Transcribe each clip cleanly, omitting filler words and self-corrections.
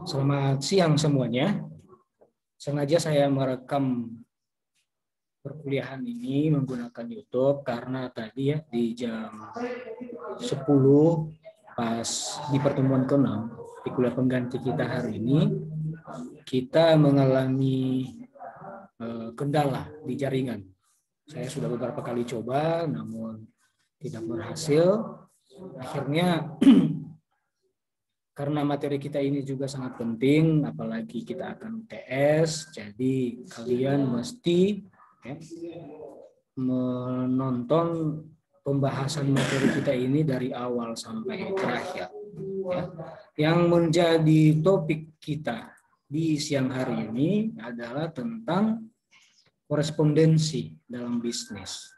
Selamat siang semuanya. Sengaja saya merekam perkuliahan ini menggunakan YouTube karena tadi ya di jam 10 pas di pertemuan ke-6 di kuliah pengganti kita hari ini kita mengalami kendala di jaringan. Saya sudah beberapa kali coba namun tidak berhasil. Akhirnya karena materi kita ini juga sangat penting, apalagi kita akan UTS, jadi kalian mesti ya, menonton pembahasan materi kita ini dari awal sampai terakhir. Ya. Yang menjadi topik kita di siang hari ini adalah tentang korespondensi dalam bisnis.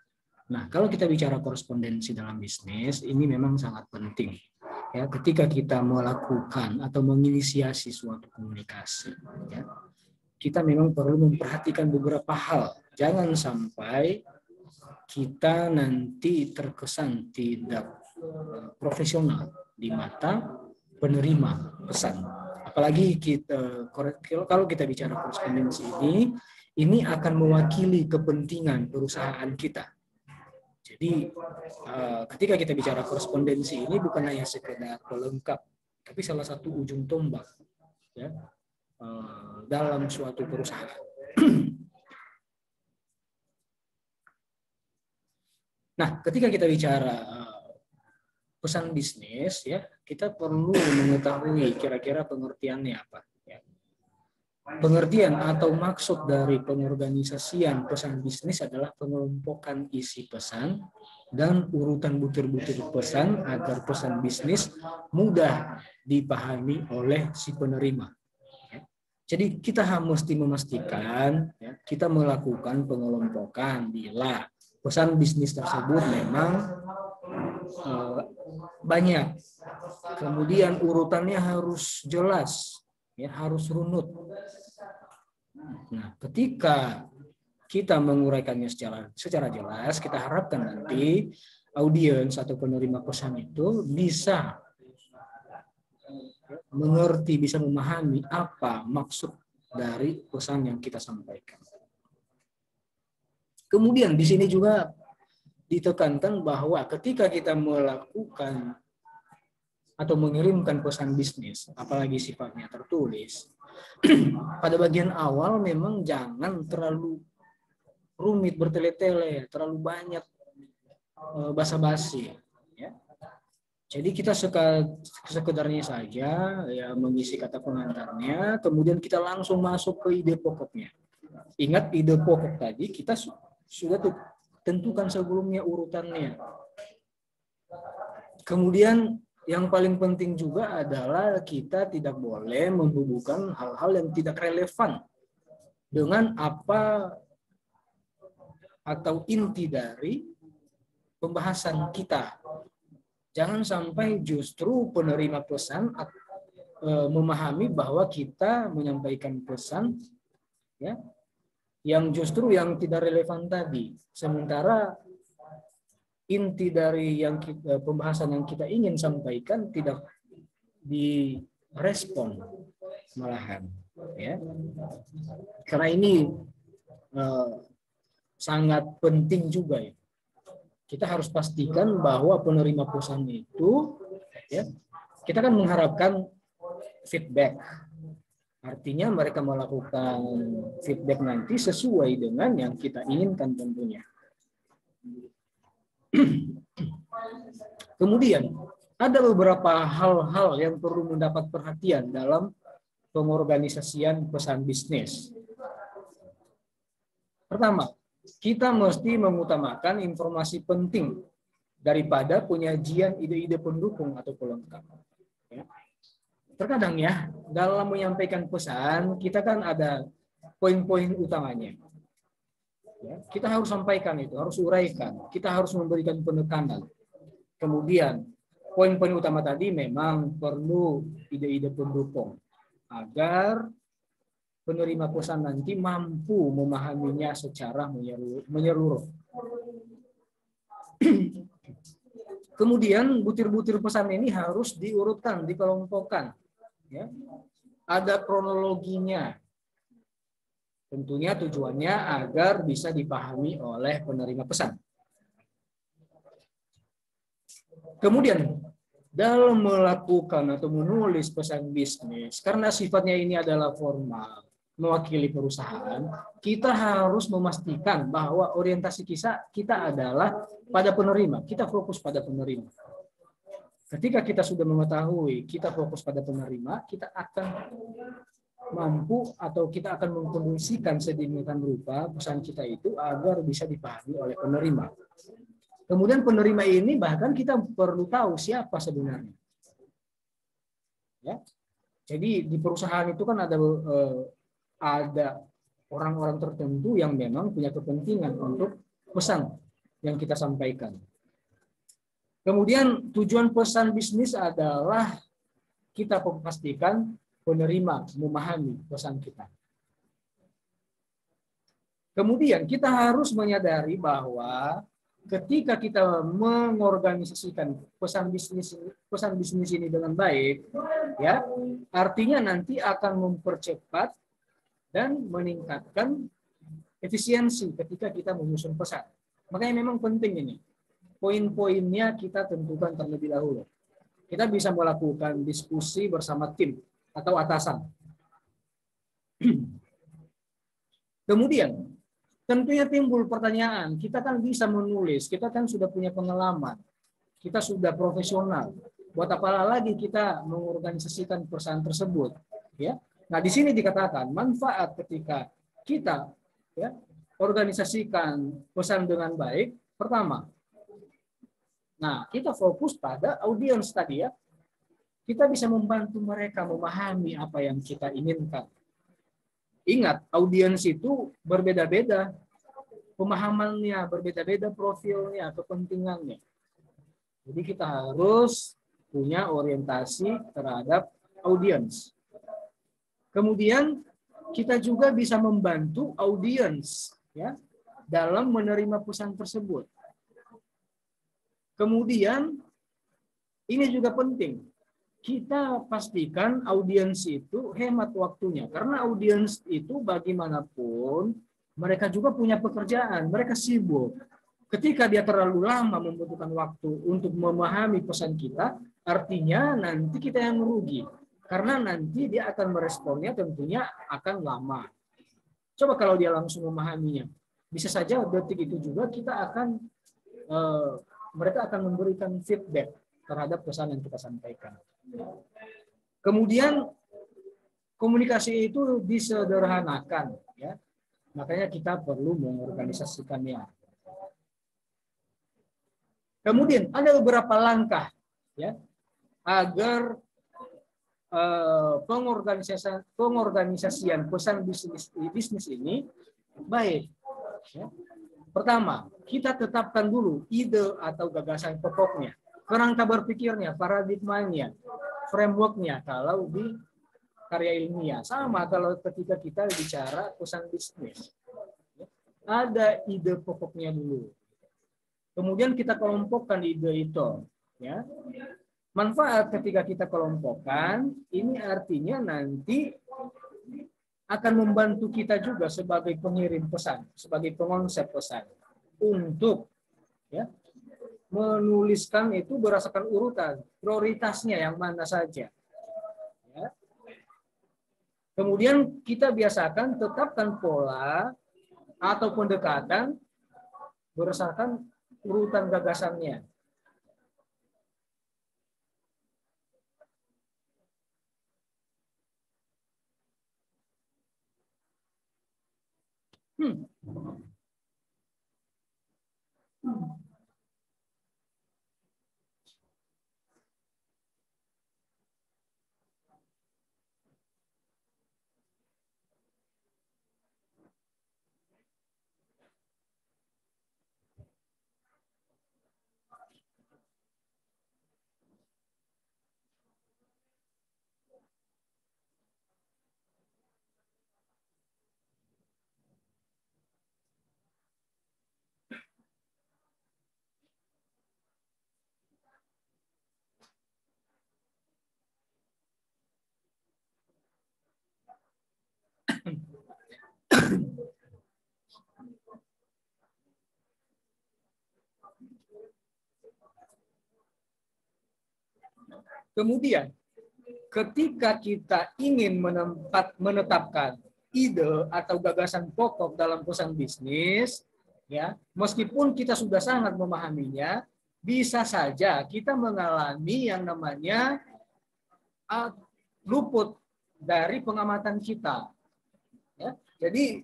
Nah, kalau kita bicara korespondensi dalam bisnis, ini memang sangat penting. Ya, ketika kita melakukan atau menginisiasi suatu komunikasi, ya, kita memang perlu memperhatikan beberapa hal. Jangan sampai kita nanti terkesan tidak profesional di mata penerima pesan. Apalagi kita, kalau kita bicara korespondensi ini akan mewakili kepentingan perusahaan kita. Jadi ketika kita bicara korespondensi ini bukan hanya sekedar pelengkap, tapi salah satu ujung tombak ya, dalam suatu perusahaan. Nah, ketika kita bicara pesan bisnis, ya kita perlu mengetahui kira-kira pengertiannya apa. Ya. Pengertian atau maksud dari pengorganisasian pesan bisnis adalah pengelompokan isi pesan dan urutan butir-butir pesan agar pesan bisnis mudah dipahami oleh si penerima. Jadi kita mesti memastikan ya, kita melakukan pengelompokan bila pesan bisnis tersebut memang banyak. Kemudian urutannya harus jelas. Ya, harus runut. Nah, ketika kita menguraikannya secara jelas, kita harapkan nanti audiens atau penerima pesan itu bisa mengerti, bisa memahami apa maksud dari pesan yang kita sampaikan. Kemudian di sini juga ditekankan bahwa ketika kita melakukan atau mengirimkan pesan bisnis, apalagi sifatnya tertulis, pada bagian awal memang jangan terlalu rumit bertele-tele, terlalu banyak basa-basi. Ya. Jadi kita sekedarnya saja ya mengisi kata pengantarnya, kemudian kita langsung masuk ke ide pokoknya. Ingat ide pokok tadi kita sudah tentukan sebelumnya urutannya. Kemudian yang paling penting juga adalah kita tidak boleh menghubungkan hal-hal yang tidak relevan dengan apa atau inti dari pembahasan kita. Jangan sampai justru penerima pesan memahami bahwa kita menyampaikan pesan ya, yang justru yang tidak relevan tadi. Sementara inti dari pembahasan yang kita ingin sampaikan tidak direspon malahan, ya. Karena ini sangat penting juga ya. Kita harus pastikan bahwa penerima pesan itu, ya, kita kan mengharapkan feedback. Artinya mereka melakukan feedback nanti sesuai dengan yang kita inginkan tentunya. Kemudian ada beberapa hal-hal yang perlu mendapat perhatian dalam pengorganisasian pesan bisnis. Pertama, kita mesti mengutamakan informasi penting daripada penyajian ide-ide pendukung atau pelengkap. Ya. Terkadang ya, dalam menyampaikan pesan, kita kan ada poin-poin utamanya. Ya, kita harus sampaikan itu, harus uraikan. Kita harus memberikan penekanan. Kemudian, poin-poin utama tadi memang perlu ide-ide pendukung agar penerima pesan nanti mampu memahaminya secara menyeluruh. Kemudian, butir-butir pesan ini harus diurutkan, dikelompokkan. Ya. ada kronologinya. Tentunya tujuannya agar bisa dipahami oleh penerima pesan. Kemudian, dalam melakukan atau menulis pesan bisnis, karena sifatnya ini adalah formal, mewakili perusahaan, kita harus memastikan bahwa orientasi kita adalah pada penerima. Kita fokus pada penerima. Ketika kita sudah mengetahui kita fokus pada penerima, kita akan mampu atau kita akan mengkondisikan sedemikian rupa pesan kita itu agar bisa dipahami oleh penerima. Kemudian penerima ini bahkan kita perlu tahu siapa sebenarnya. Ya. Jadi di perusahaan itu kan ada orang-orang tertentu yang memang punya kepentingan untuk pesan yang kita sampaikan. Kemudian tujuan pesan bisnis adalah kita pastikan penerima memahami pesan kita. Kemudian kita harus menyadari bahwa ketika kita mengorganisasikan pesan bisnis ini dengan baik, ya, artinya nanti akan mempercepat dan meningkatkan efisiensi ketika kita menyusun pesan. Makanya memang penting ini. Poin-poinnya kita tentukan terlebih dahulu. Kita bisa melakukan diskusi bersama tim atau atasan. Kemudian, tentunya timbul pertanyaan, kita kan bisa menulis, kita kan sudah punya pengalaman, kita sudah profesional. Buat apa lagi kita mengorganisasikan perusahaan tersebut? Ya. Nah, di sini dikatakan manfaat ketika kita ya organisasikan pesan dengan baik. Pertama, nah kita fokus pada audiens tadi ya. Kita bisa membantu mereka memahami apa yang kita inginkan. Ingat, audiens itu berbeda-beda. Pemahamannya berbeda-beda, profilnya, kepentingannya. Jadi kita harus punya orientasi terhadap audiens. Kemudian kita juga bisa membantu audiens ya dalam menerima pesan tersebut. Kemudian ini juga penting. Kita pastikan audiens itu hemat waktunya karena audiens itu bagaimanapun mereka juga punya pekerjaan, mereka sibuk. Ketika dia terlalu lama membutuhkan waktu untuk memahami pesan kita, artinya nanti kita yang merugi. Karena nanti dia akan meresponnya tentunya akan lama. Coba kalau dia langsung memahaminya. Bisa saja detik itu juga kita akan mereka akan memberikan feedback terhadap pesan yang kita sampaikan. Kemudian komunikasi itu disederhanakan ya. Makanya kita perlu mengorganisasikannya. Kemudian ada beberapa langkah ya agar pengorganisasian pesan bisnis ini baik. Ya. Pertama, kita tetapkan dulu ide atau gagasan pokoknya, kerangka berpikirnya, paradigmanya, frameworknya kalau di karya ilmiah. Sama kalau ketika kita bicara pesan bisnis. Ada ide pokoknya dulu. Kemudian kita kelompokkan ide itu. Ya. Manfaat ketika kita kelompokkan, ini artinya nanti akan membantu kita juga sebagai pengirim pesan, sebagai pengonsep pesan untuk ya menuliskan itu berdasarkan urutan prioritasnya yang mana saja. Ya. Kemudian kita biasakan tetapkan pola atau pendekatan berdasarkan urutan gagasannya. Kemudian ketika kita ingin menetapkan ide atau gagasan pokok dalam pesan bisnis, ya, meskipun kita sudah sangat memahaminya, bisa saja kita mengalami yang namanya luput dari pengamatan kita. Ya. Jadi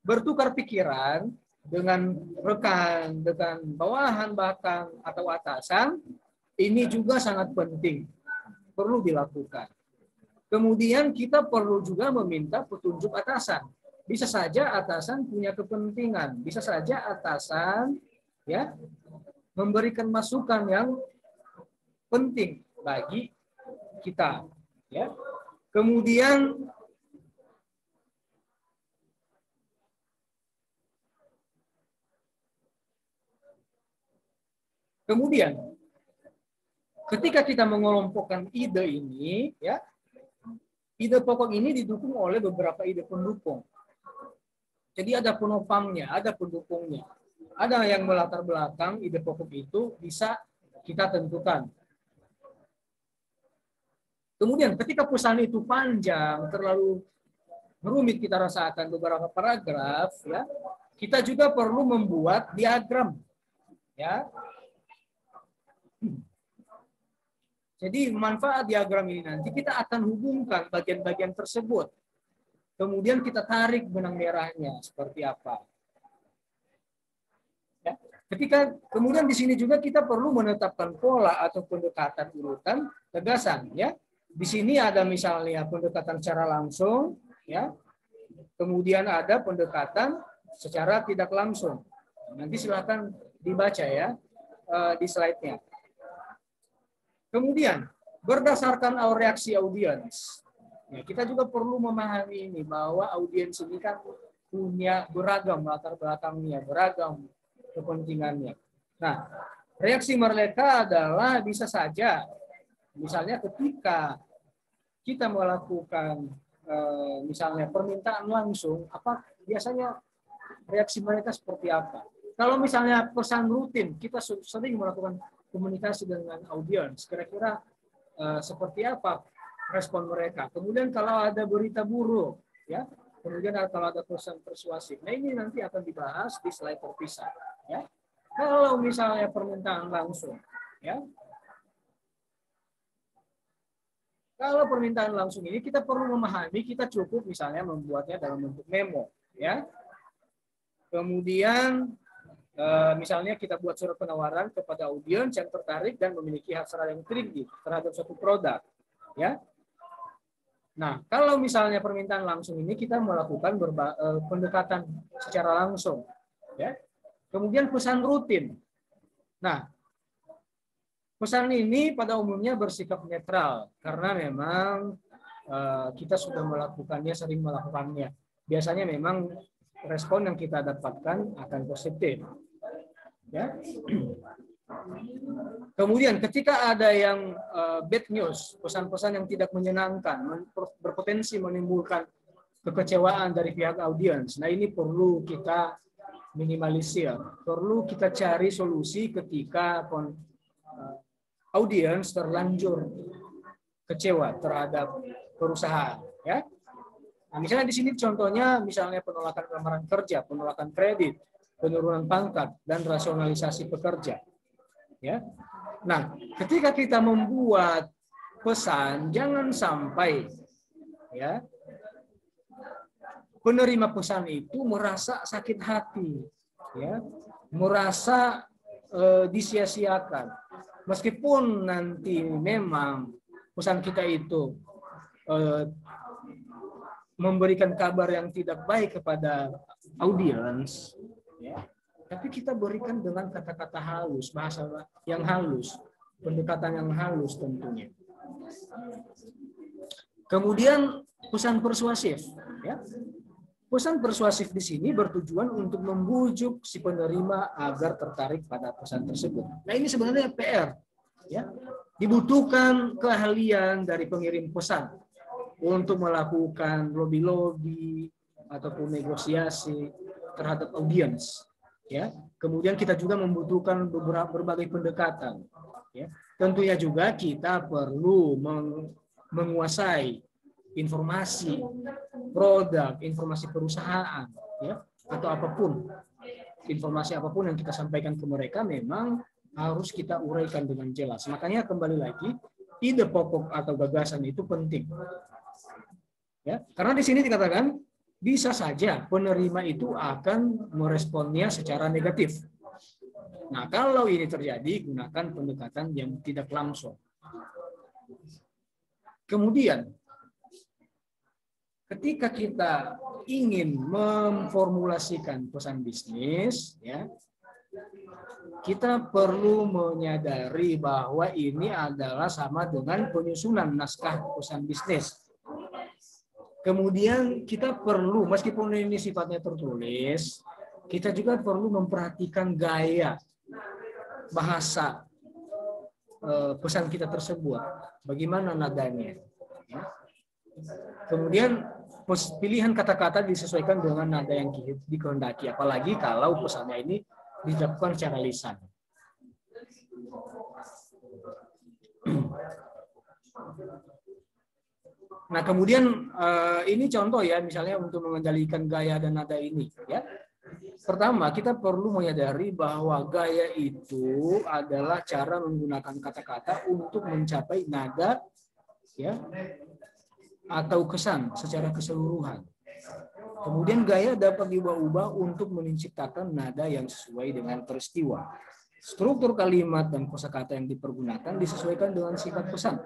bertukar pikiran dengan rekan, dengan bawahan bahkan atau atasan, ini juga sangat penting, perlu dilakukan. Kemudian kita perlu juga meminta petunjuk atasan. Bisa saja atasan punya kepentingan, bisa saja atasan ya memberikan masukan yang penting bagi kita. Ya. Kemudian ketika kita mengelompokkan ide ini, ya, ide pokok ini didukung oleh beberapa ide pendukung. Jadi ada penopangnya, ada pendukungnya. Ada yang melatar belakang ide pokok itu bisa kita tentukan. Kemudian ketika pesan itu panjang, terlalu rumit kita rasakan beberapa paragraf, ya, kita juga perlu membuat diagram, ya. Jadi manfaat diagram ini nanti kita akan hubungkan bagian-bagian tersebut. Kemudian kita tarik benang merahnya seperti apa. Ya. Kemudian di sini juga kita perlu menetapkan pola atau pendekatan urutan gagasan. Ya. Di sini ada misalnya pendekatan secara langsung, ya. Kemudian ada pendekatan secara tidak langsung. Nanti silakan dibaca ya di slide-nya. Kemudian, berdasarkan reaksi audiens, ya, kita juga perlu memahami ini bahwa audiens ini kan punya beragam latar belakangnya, beragam kepentingannya. Nah, reaksi mereka adalah bisa saja, misalnya ketika kita melakukan misalnya permintaan langsung, apa biasanya reaksi mereka seperti apa? Kalau misalnya pesan rutin, kita sering melakukan komunikasi dengan audiens, kira-kira seperti apa respon mereka. Kemudian kalau ada berita buruk, ya, kemudian kalau ada pesan persuasif. Nah ini nanti akan dibahas di slide terpisah. Ya. Kalau misalnya permintaan langsung, ya. Kalau permintaan langsung ini kita perlu memahami, kita cukup misalnya membuatnya dalam bentuk memo, ya. Kemudian misalnya kita buat surat penawaran kepada audiens yang tertarik dan memiliki hasrat yang tinggi terhadap suatu produk, ya. Nah, kalau misalnya permintaan langsung ini kita melakukan pendekatan secara langsung, ya. Kemudian pesan rutin. Nah, pesan ini pada umumnya bersikap netral karena memang kita sudah melakukannya, sering melakukannya. Biasanya memang respon yang kita dapatkan akan positif. Ya. Kemudian ketika ada yang bad news, pesan-pesan yang tidak menyenangkan, berpotensi menimbulkan kekecewaan dari pihak audiens. Nah ini perlu kita minimalisir, perlu kita cari solusi ketika audiens terlanjur kecewa terhadap perusahaan. Ya. Nah, misalnya di sini contohnya misalnya penolakan lamaran kerja, penolakan kredit, penurunan pangkat, dan rasionalisasi pekerja. Ya. Nah, ketika kita membuat pesan, jangan sampai ya penerima pesan itu merasa sakit hati, ya, merasa disia-siakan. Meskipun nanti memang pesan kita itu memberikan kabar yang tidak baik kepada audiens, ya, tapi kita berikan dengan kata-kata halus, bahasa yang halus, pendekatan yang halus tentunya. Kemudian pesan persuasif, ya. Pesan persuasif di sini bertujuan untuk membujuk si penerima agar tertarik pada pesan tersebut. Nah ini sebenarnya PR, ya. Dibutuhkan keahlian dari pengirim pesan untuk melakukan lobby-lobby ataupun negosiasi terhadap audiens. Ya, kemudian kita juga membutuhkan berbagai pendekatan. Ya, tentunya juga kita perlu menguasai informasi produk, informasi perusahaan, ya, atau apapun, informasi apapun yang kita sampaikan ke mereka memang harus kita uraikan dengan jelas. Makanya kembali lagi, ide pokok atau gagasan itu penting. Ya, karena di sini dikatakan bisa saja penerima itu akan meresponnya secara negatif. Nah, kalau ini terjadi, gunakan pendekatan yang tidak langsung. Kemudian, ketika kita ingin memformulasikan pesan bisnis, ya, kita perlu menyadari bahwa ini adalah sama dengan penyusunan naskah pesan bisnis. Kemudian kita perlu, meskipun ini sifatnya tertulis, kita juga perlu memperhatikan gaya bahasa pesan kita tersebut, bagaimana nadanya. Kemudian pilihan kata-kata disesuaikan dengan nada yang dikehendaki, apalagi kalau pesannya ini dilakukan secara lisan. Nah, kemudian ini contoh ya, misalnya untuk mengendalikan gaya dan nada ini, ya. Pertama, kita perlu menyadari bahwa gaya itu adalah cara menggunakan kata-kata untuk mencapai nada, ya, atau kesan secara keseluruhan. Kemudian gaya dapat diubah-ubah untuk menciptakan nada yang sesuai dengan peristiwa. Struktur kalimat dan kosakata yang dipergunakan disesuaikan dengan sifat pesan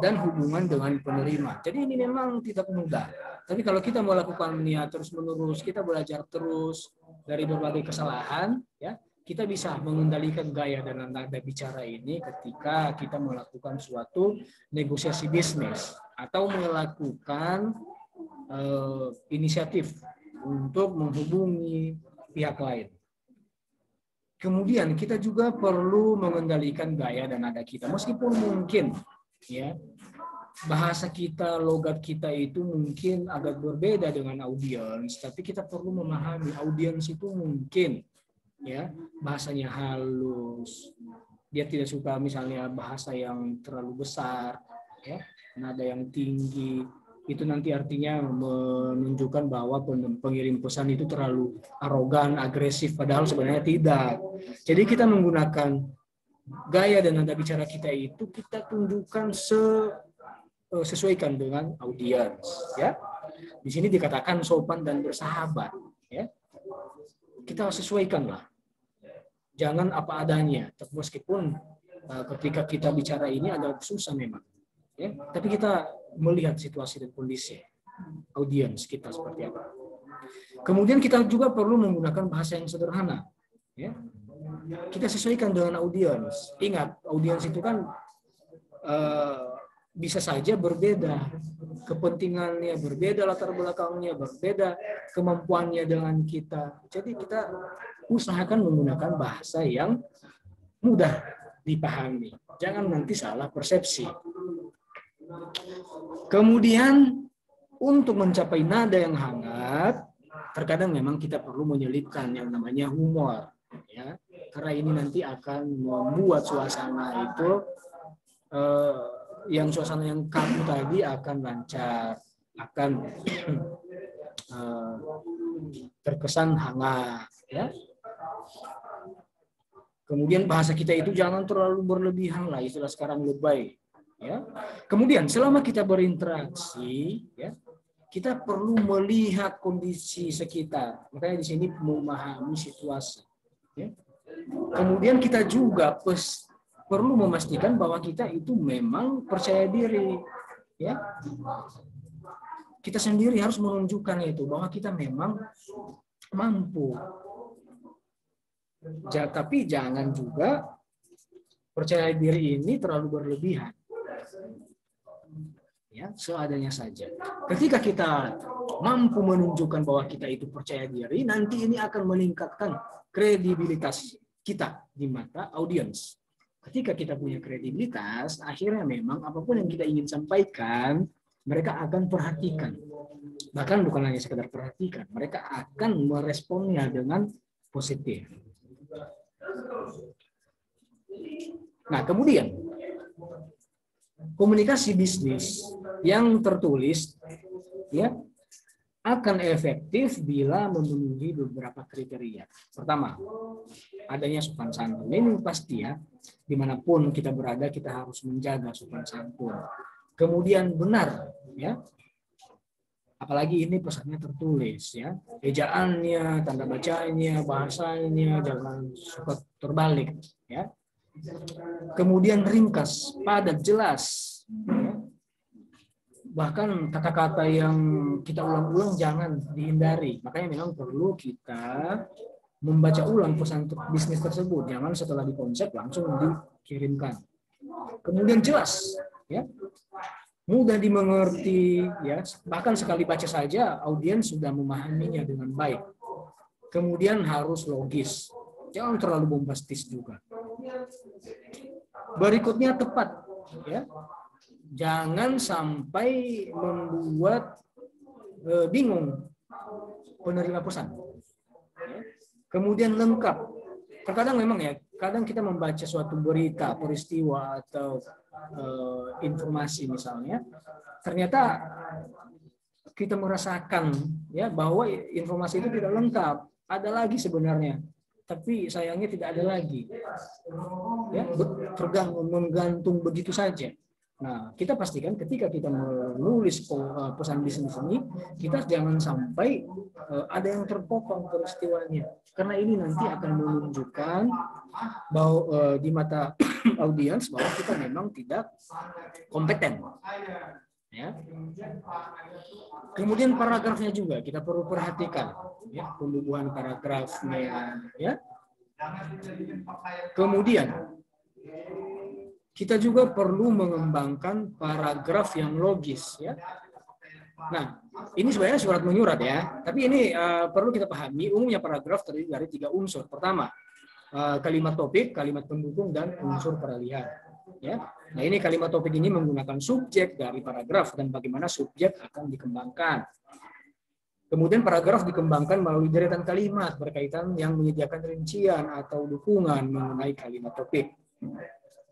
dan hubungan dengan penerima. Jadi ini memang tidak mudah. Tapi kalau kita melakukannya terus-menerus, kita belajar terus dari berbagai kesalahan, ya, kita bisa mengendalikan gaya dan nada bicara ini ketika kita melakukan suatu negosiasi bisnis atau melakukan inisiatif untuk menghubungi pihak lain. Kemudian kita juga perlu mengendalikan gaya dan nada kita, meskipun mungkin, ya, bahasa kita, logat kita itu mungkin agak berbeda dengan audiens, tapi kita perlu memahami audiens itu mungkin, ya, bahasanya halus, dia tidak suka misalnya bahasa yang terlalu besar, ya, nada yang tinggi. Itu nanti artinya menunjukkan bahwa pengirim pesan itu terlalu arogan, agresif, padahal sebenarnya tidak. Jadi kita menggunakan gaya dan nada bicara kita itu kita tunjukkan sesuaikan dengan audiens, ya. Di sini dikatakan sopan dan bersahabat, ya. Kita sesuaikanlah. Jangan apa adanya, meskipun ketika kita bicara ini agak susah memang. Ya, tapi kita melihat situasi dan kondisi audiens kita seperti apa. Kemudian kita juga perlu menggunakan bahasa yang sederhana. Ya. Kita sesuaikan dengan audiens. Ingat, audiens itu kan bisa saja berbeda, kepentingannya berbeda, latar belakangnya berbeda, kemampuannya dengan kita. Jadi kita usahakan menggunakan bahasa yang mudah dipahami. Jangan nanti salah persepsi. Kemudian untuk mencapai nada yang hangat, terkadang memang kita perlu menyelipkan yang namanya humor, ya, karena ini nanti akan membuat suasana itu yang suasana yang kaku tadi akan lancar, akan terkesan hangat, ya. Kemudian bahasa kita itu jangan terlalu berlebihan lah, istilah sekarang lebay. Ya. Kemudian selama kita berinteraksi, ya, kita perlu melihat kondisi sekitar. Makanya di sini memahami situasi. Ya. Kemudian kita juga perlu memastikan bahwa kita itu memang percaya diri. Ya. Kita sendiri harus menunjukkan itu bahwa kita memang mampu. Tapi jangan juga percaya diri ini terlalu berlebihan. Ya, seadanya saja. Ketika kita mampu menunjukkan bahwa kita itu percaya diri, nanti ini akan meningkatkan kredibilitas kita di mata audiens. Ketika kita punya kredibilitas, akhirnya memang apapun yang kita ingin sampaikan, mereka akan perhatikan. Bahkan bukan hanya sekedar perhatikan, mereka akan meresponnya dengan positif. Nah, kemudian Komunikasi bisnis yang tertulis ya akan efektif bila memenuhi beberapa kriteria. Pertama, adanya sopan santun. Ini pasti ya, dimanapun kita berada kita harus menjaga sopan santun. Kemudian benar ya, apalagi ini pesannya tertulis ya, ejaannya, tanda bacanya, bahasanya jangan suka terbalik ya. Kemudian ringkas, padat, jelas. Bahkan kata-kata yang kita ulang-ulang jangan dihindari. Makanya memang perlu kita membaca ulang pesan bisnis tersebut. Jangan setelah dikonsep langsung dikirimkan. Kemudian jelas, ya, mudah dimengerti, ya. Bahkan sekali baca saja audiens sudah memahaminya dengan baik. Kemudian harus logis, jangan terlalu bombastis juga. Berikutnya tepat, ya. Jangan sampai membuat bingung penerima pesan. Kemudian lengkap. Terkadang memang ya, kadang kita membaca suatu berita, peristiwa atau informasi misalnya, ternyata kita merasakan ya bahwa informasi itu tidak lengkap. Ada lagi sebenarnya, tapi sayangnya tidak ada lagi. Ya, menggantung begitu saja. Nah, kita pastikan ketika kita menulis pesan bisnis ini, kita jangan sampai ada yang terpotong peristiwanya. Karena ini nanti akan menunjukkan bahwa di mata audiens bahwa kita memang tidak kompeten. Ya. Kemudian paragrafnya juga kita perlu perhatikan, ya, pembubuhan paragrafnya, ya. Kemudian kita juga perlu mengembangkan paragraf yang logis, ya. Nah, ini sebenarnya surat menyurat ya, tapi ini perlu kita pahami umumnya paragraf terdiri dari 3 unsur. Pertama, kalimat topik, kalimat pendukung, dan unsur peralihan. Ya. Nah, ini kalimat topik ini menggunakan subjek dari paragraf dan bagaimana subjek akan dikembangkan. Kemudian paragraf dikembangkan melalui deretan kalimat berkaitan yang menyediakan rincian atau dukungan mengenai kalimat topik.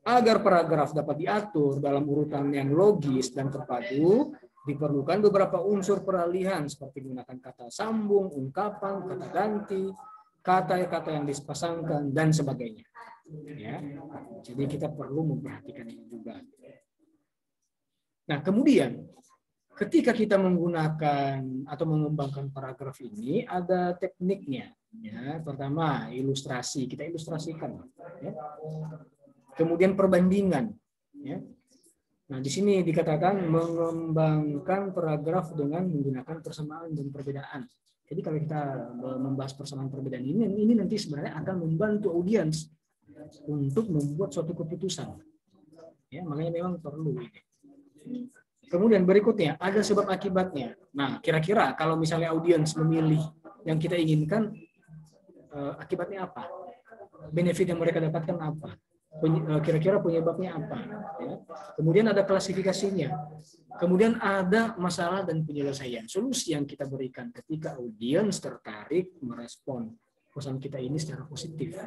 Agar paragraf dapat diatur dalam urutan yang logis dan terpadu, diperlukan beberapa unsur peralihan seperti menggunakan kata sambung, ungkapan, kata ganti, kata-kata yang dipasangkan, dan sebagainya. Ya, jadi kita perlu memperhatikan ini juga. Nah, kemudian ketika kita menggunakan atau mengembangkan paragraf ini, ada tekniknya. Ya, pertama ilustrasi, kita ilustrasikan. Ya. Kemudian perbandingan. Ya. Nah, di sini dikatakan mengembangkan paragraf dengan menggunakan persamaan dan perbedaan. Jadi kalau kita membahas persamaan perbedaan ini nanti sebenarnya akan membantu audiens untuk membuat suatu keputusan. Ya, makanya memang perlu ini. Kemudian berikutnya ada sebab akibatnya. Nah, kira-kira kalau misalnya audiens memilih yang kita inginkan, akibatnya apa? Benefit yang mereka dapatkan apa? Kira-kira penyebabnya apa? Ya. Kemudian ada klasifikasinya. Kemudian ada masalah dan penyelesaian. Solusi yang kita berikan ketika audiens tertarik merespon pesan kita ini secara positif.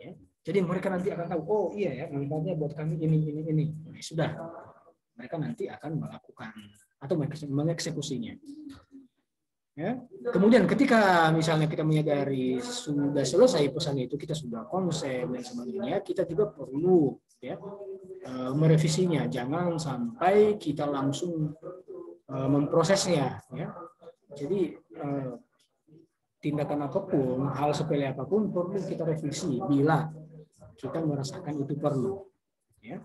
Ya. Jadi mereka nanti akan tahu, oh iya ya, manfaatnya buat kami ini. Nah, sudah, mereka nanti akan melakukan atau mengeksekusinya. Ya. Kemudian ketika misalnya kita menyadari sudah selesai pesan itu, kita sudah konsep dan sebagainya, kita juga perlu ya merevisinya. Jangan sampai kita langsung memprosesnya. Ya. Jadi tindakan apapun, hal sepele apapun perlu kita revisi bila kita merasakan itu perlu. Ya.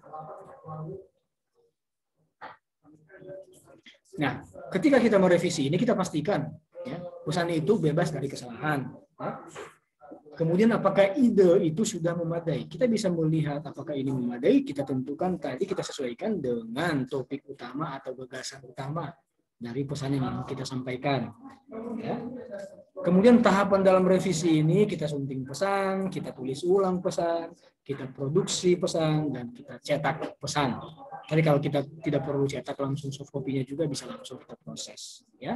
Nah, ketika kita merevisi ini, kita pastikan ya, pesan itu bebas dari kesalahan. Ya. Kemudian apakah ide itu sudah memadai? Kita bisa melihat apakah ini memadai, kita tentukan tadi, kita sesuaikan dengan topik utama atau gagasan utama dari pesan yang kita sampaikan. Ya. Kemudian tahapan dalam revisi ini kita sunting pesan, kita tulis ulang pesan, kita produksi pesan, dan kita cetak pesan. Tapi kalau kita tidak perlu cetak, langsung soft copy-nya juga bisa langsung kita proses. Ya.